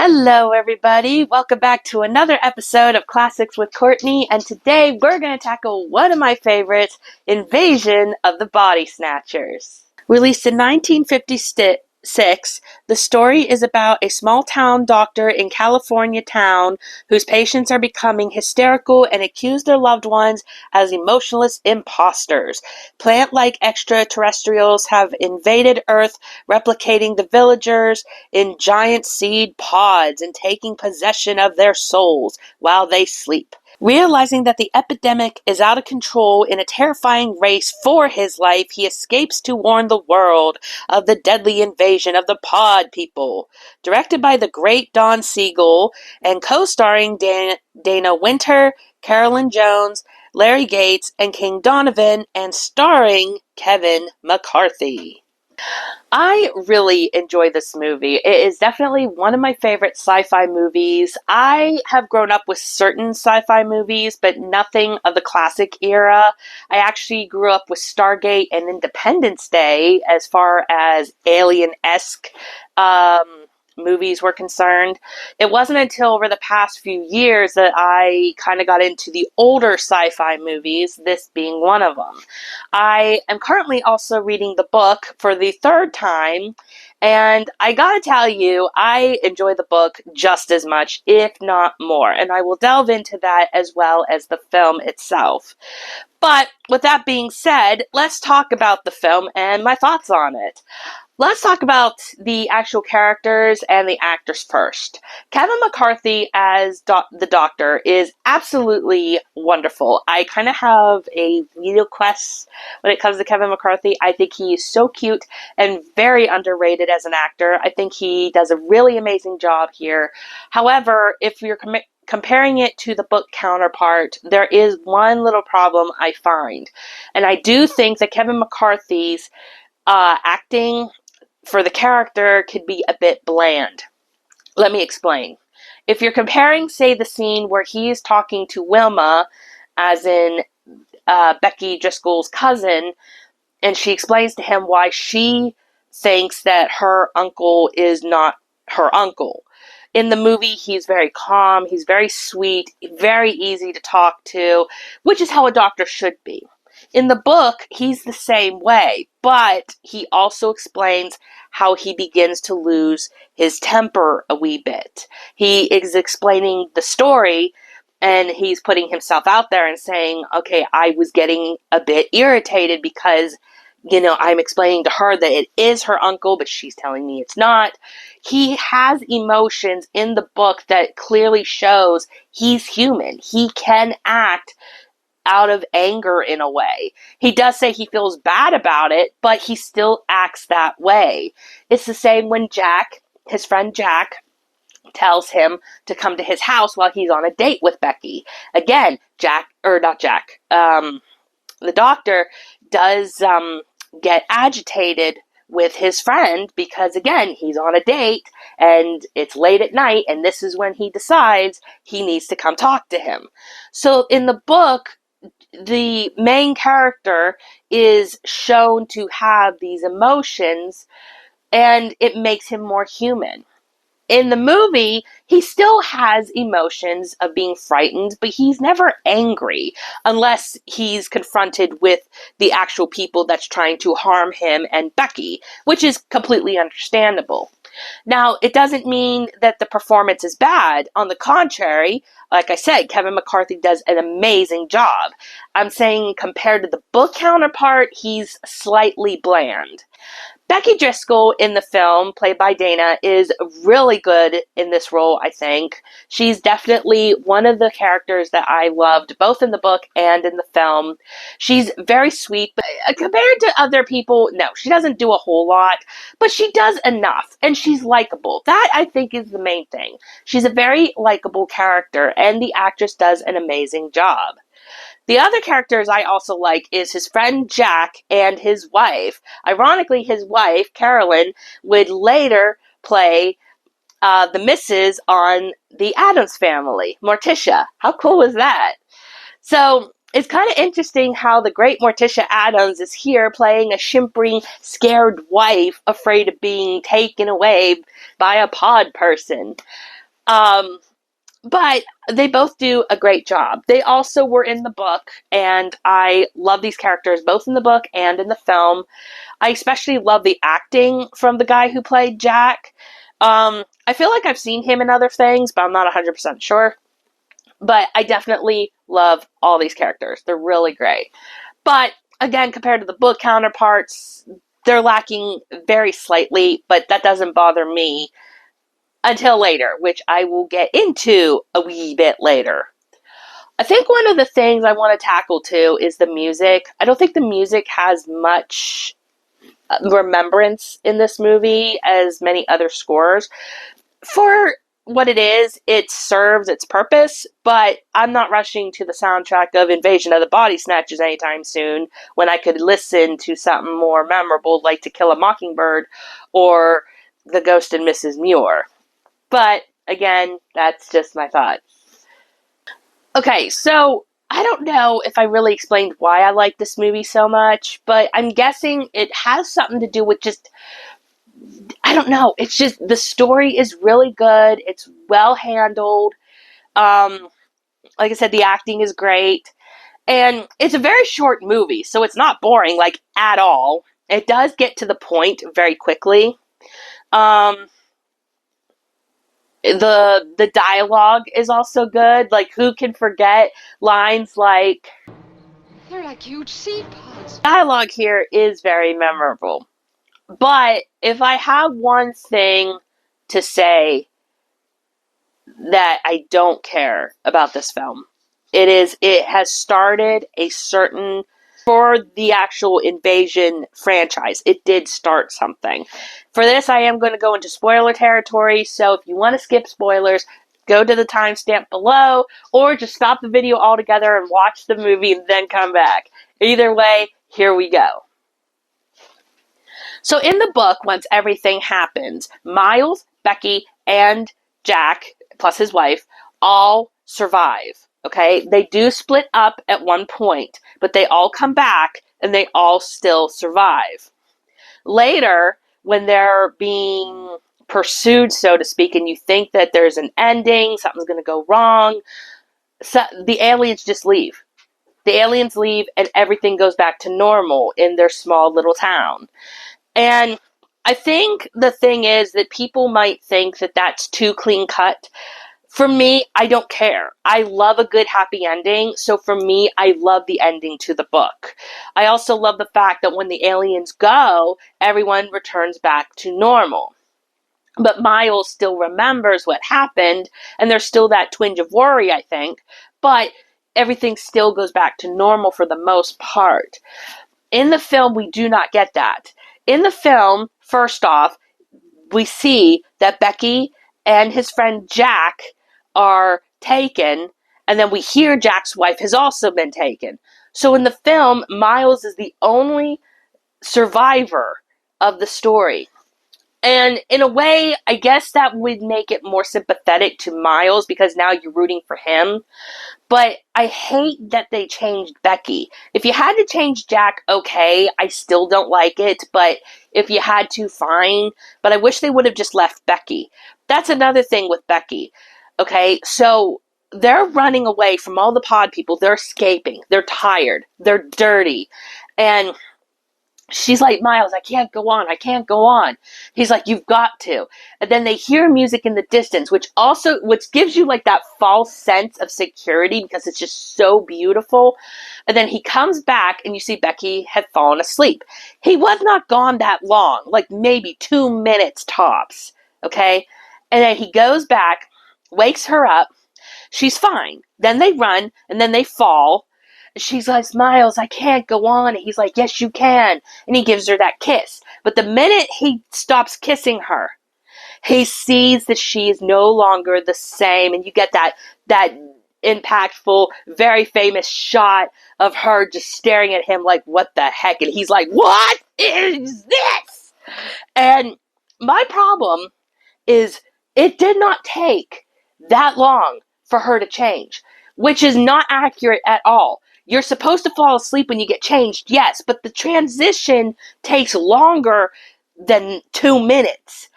Hello, everybody. Welcome back to another episode of Classics with Courtney, and today we're going to tackle one of my favorites, Invasion of the Body Snatchers. Released in 1956, the story is about a small-town doctor in California town whose patients are becoming hysterical and accuse their loved ones as emotionless imposters. Plant-like extraterrestrials have invaded Earth, replicating the villagers in giant seed pods and taking possession of their souls while they sleep. Realizing that the epidemic is out of control in a terrifying race for his life, he escapes to warn the world of the deadly invasion of the pod people. Directed by the great Don Siegel and co-starring Dana Winter, Carolyn Jones, Larry Gates, and King Donovan, and starring Kevin McCarthy. I really enjoy this movie. It is definitely one of my favorite sci-fi movies. I have grown up with certain sci-fi movies, but nothing of the classic era. I actually grew up with Stargate and Independence Day as far as alien-esque movies were concerned. It wasn't until over the past few years that I kind of got into the older sci-fi movies, this being one of them. I am currently also reading the book for the third time, and I gotta tell you, I enjoy the book just as much, if not more, and I will delve into that as well as the film itself. But with that being said, let's talk about the film and my thoughts on it. Let's talk about the actual characters and the actors first. Kevin McCarthy as the Doctor is absolutely wonderful. I kind of have a weird quest when it comes to Kevin McCarthy. I think he is so cute and very underrated as an actor. I think he does a really amazing job here. However, if you're comparing it to the book counterpart, there is one little problem I find. And I do think that Kevin McCarthy's acting for the character could be a bit bland. Let me explain. If you're comparing, say, the scene where he is talking to Wilma, as in Becky Driscoll's cousin, and she explains to him why she thinks that her uncle is not her uncle. In the movie, he's very calm, he's very sweet, very easy to talk to, which is how a doctor should be. In the book, he's the same way, but he also explains how he begins to lose his temper a wee bit. He is explaining the story, and he's putting himself out there and saying, okay, I was getting a bit irritated because, I'm explaining to her that it is her uncle, but she's telling me it's not. He has emotions in the book that clearly shows he's human. He can act out of anger in a way. He does say he feels bad about it, but he still acts that way. It's the same when Jack, his friend Jack, tells him to come to his house while he's on a date with Becky. Again, the Doctor does get agitated with his friend because, again, he's on a date and it's late at night, and this is when he decides he needs to come talk to him. So in the book, the main character is shown to have these emotions, and it makes him more human. In the movie, he still has emotions of being frightened, but he's never angry unless he's confronted with the actual people that's trying to harm him and Becky, which is completely understandable. Now, it doesn't mean that the performance is bad. On the contrary, like I said, Kevin McCarthy does an amazing job. I'm saying compared to the book counterpart, he's slightly bland. Becky Driscoll in the film, played by Dana, is really good in this role, I think. She's definitely one of the characters that I loved, both in the book and in the film. She's very sweet, but compared to other people, no, she doesn't do a whole lot, but she does enough, and she's likable. That, I think, is the main thing. She's a very likable character, and the actress does an amazing job. The other characters I also like is his friend Jack and his wife. Ironically, his wife, Carolyn, would later play the Mrs. on The Addams Family, Morticia. How cool is that? So, it's kind of interesting how the great Morticia Addams is here playing a simpering, scared wife afraid of being taken away by a pod person. But they both do a great job. They also were in the book, and I love these characters both in the book and in the film. I especially love the acting from the guy who played Jack. I feel like I've seen him in other things, but I'm not 100% sure. But I definitely love all these characters. They're really great. But again, compared to the book counterparts, they're lacking very slightly, but that doesn't bother me until later, which I will get into a wee bit later. I think one of the things I want to tackle too is the music. I don't think the music has much remembrance in this movie as many other scores. For what it is, it serves its purpose, but I'm not rushing to the soundtrack of Invasion of the Body Snatchers anytime soon when I could listen to something more memorable like To Kill a Mockingbird or The Ghost and Mrs. Muir. But again, that's just my thought. Okay, so I don't know if I really explained why I like this movie so much, but I'm guessing it has something to do with just, I don't know, it's just, the story is really good, it's well handled, like I said, the acting is great, and it's a very short movie, so it's not boring, like, at all. It does get to the point very quickly. The dialogue is also good. Like, who can forget lines like, "They're like huge seed pods." Dialogue here is very memorable. But if I have one thing to say that I don't care about this film, it has started a certain, for the actual Invasion franchise, it did start something. For this, I am going to go into spoiler territory, so if you want to skip spoilers, go to the timestamp below, or just stop the video altogether and watch the movie and then come back. Either way, here we go. So in the book, once everything happens, Miles, Becky, and Jack, plus his wife, all survive. Okay? They do split up at one point, but they all come back and they all still survive. Later, when they're being pursued, so to speak, and you think that there's an ending, something's going to go wrong, so the aliens just leave. The aliens leave and everything goes back to normal in their small little town. And I think the thing is that people might think that that's too clean cut. For me, I don't care. I love a good happy ending, so for me, I love the ending to the book. I also love the fact that when the aliens go, everyone returns back to normal. But Miles still remembers what happened, and there's still that twinge of worry, I think, but everything still goes back to normal for the most part. In the film, we do not get that. In the film, first off, we see that Becky and his friend Jack are taken, and then we hear Jack's wife has also been taken. So in the film, Miles is the only survivor of the story. And in a way, I guess that would make it more sympathetic to Miles because now you're rooting for him. But I hate that they changed Becky. If you had to change Jack, okay, I still don't like it, but if you had to, fine. But I wish they would have just left Becky. That's another thing with Becky. Okay, so they're running away from all the pod people. They're escaping. They're tired. They're dirty. And she's like, Miles, I can't go on. I can't go on. He's like, you've got to. And then they hear music in the distance, which gives you like that false sense of security because it's just so beautiful. And then he comes back and you see Becky had fallen asleep. He was not gone that long, like maybe 2 minutes tops. Okay. And then he goes back, wakes her up. She's fine. Then they run and then they fall. She's like, Miles, I can't go on. He's like, yes, you can. And he gives her that kiss. But the minute he stops kissing her, he sees that she is no longer the same. And you get that impactful, very famous shot of her just staring at him like, what the heck? And he's like, what is this? And my problem is it did not take that long for her to change, which is not accurate at all. You're supposed to fall asleep when you get changed, yes, but the transition takes longer than 2 minutes.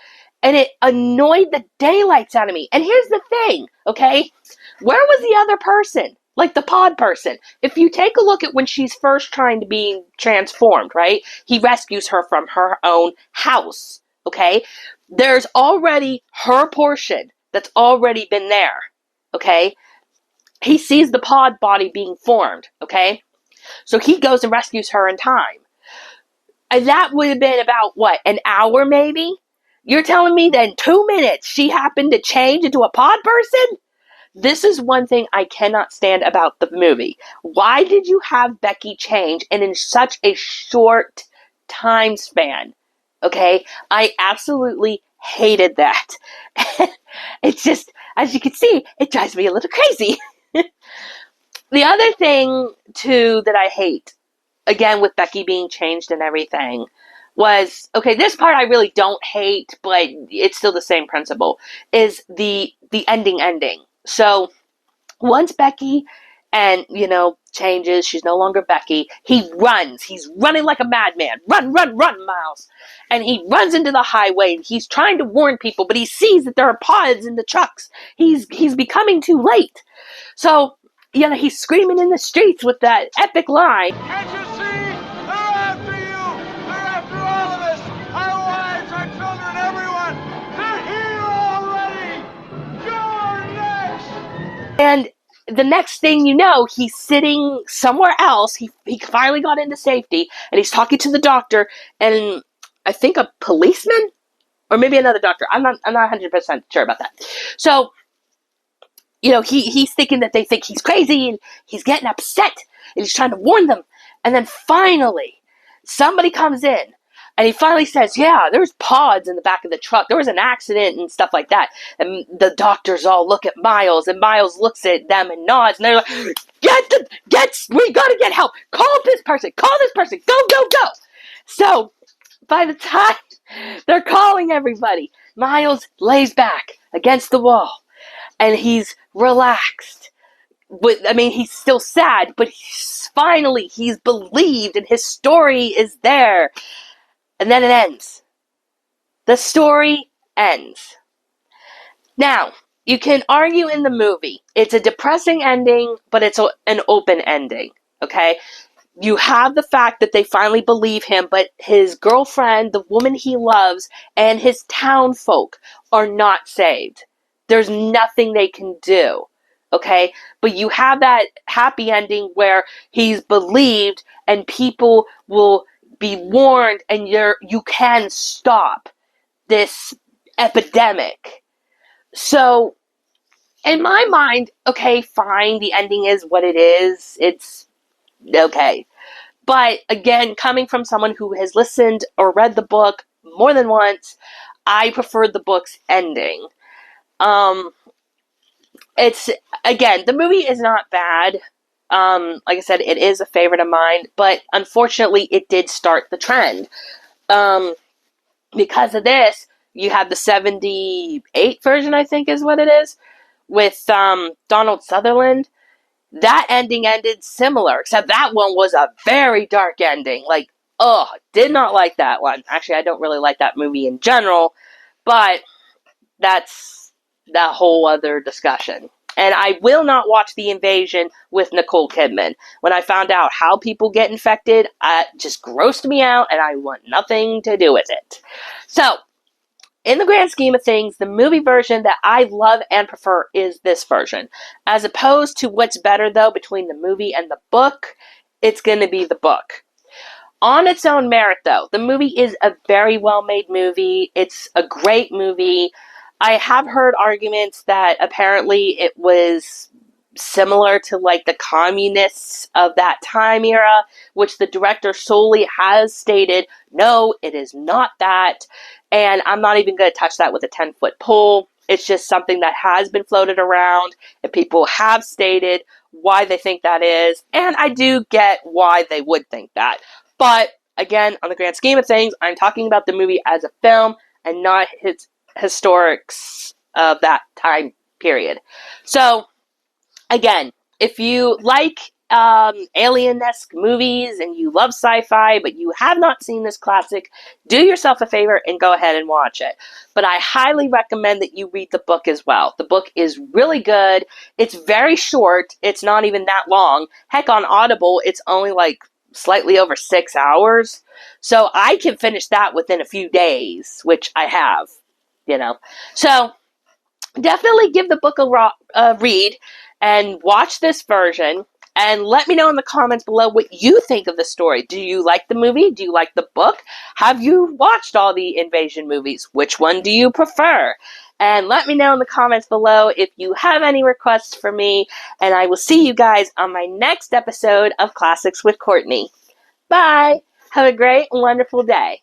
And it annoyed the daylights out of me. And here's the thing, okay? Where was the other person? Like the pod person. If you take a look at when she's first trying to be transformed, right? He rescues her from her own house, okay? There's already her portion that's already been there, okay? He sees the pod body being formed, okay? So he goes and rescues her in time. And that would have been about, what, an hour maybe? You're telling me that in 2 minutes she happened to change into a pod person? This is one thing I cannot stand about the movie. Why did you have Becky change and in such a short time span? Okay? I absolutely hated that. It's just, as you can see, it drives me a little crazy. The other thing, too, that I hate, again, with Becky being changed and everything, was, okay, this part I really don't hate, but it's still the same principle, is the ending. So, once Becky and, changes, she's no longer Becky, he runs. He's running like a madman. Run, Miles. And he runs into the highway, and he's trying to warn people, but he sees that there are pods in the trucks. He's becoming too late. So, he's screaming in the streets with that epic line. Can't you see? They're after you! They're after all of us! Our wives, our children, everyone! They're here already! You're next! And the next thing you know, he's sitting somewhere else. He finally got into safety, and he's talking to the doctor, and I think a policeman? Or maybe another doctor. I'm not 100% sure about that. So, he's thinking that they think he's crazy, and he's getting upset, and he's trying to warn them. And then finally, somebody comes in, and he finally says, yeah, there's pods in the back of the truck. There was an accident and stuff like that. And the doctors all look at Miles, and Miles looks at them and nods, and they're like, we gotta get help. Call this person. Go. So, by the time they're calling everybody, Miles lays back against the wall, and he's relaxed. He's still sad, but finally he's believed, and his story is there. And then it ends. The story ends. Now, you can argue in the movie, it's a depressing ending, but it's an open ending, okay? You have the fact that they finally believe him, but his girlfriend, the woman he loves, and his town folk are not saved. There's nothing they can do, okay? But you have that happy ending where he's believed, and people will be warned, and you can stop this epidemic. So, in my mind, okay, fine, the ending is what it is. It's okay. But again, coming from someone who has listened or read the book more than once, I preferred the book's ending. It's, again, the movie is not bad. Like I said, it is a favorite of mine, but unfortunately it did start the trend. Because of this, you have the 78 version, I think is what it is, with Donald Sutherland. That ending ended similar, except that one was a very dark ending. Like, did not like that one. Actually, I don't really like that movie in general, but that's that whole other discussion. And I will not watch The Invasion with Nicole Kidman. When I found out how people get infected, it just grossed me out, and I want nothing to do with it. So, in the grand scheme of things, the movie version that I love and prefer is this version. As opposed to what's better, though, between the movie and the book, it's going to be the book. On its own merit, though, the movie is a very well-made movie. It's a great movie. I have heard arguments that apparently it was similar to like the communists of that time era, which the director solely has stated, no, it is not that. And I'm not even going to touch that with a 10-foot pole. It's just something that has been floated around, and people have stated why they think that is. And I do get why they would think that. But again, on the grand scheme of things, I'm talking about the movie as a film and not its historics of that time period. So, again, if you like alien-esque movies and you love sci-fi, but you have not seen this classic, do yourself a favor and go ahead and watch it. But I highly recommend that you read the book as well. The book is really good. It's very short. It's not even that long. Heck, on Audible, it's only like slightly over 6 hours. So I can finish that within a few days, which I have, So definitely give the book a read and watch this version. And let me know in the comments below what you think of the story. Do you like the movie? Do you like the book? Have you watched all the invasion movies? Which one do you prefer? And let me know in the comments below if you have any requests for me. And I will see you guys on my next episode of Classics with Courtney. Bye! Have a great and wonderful day.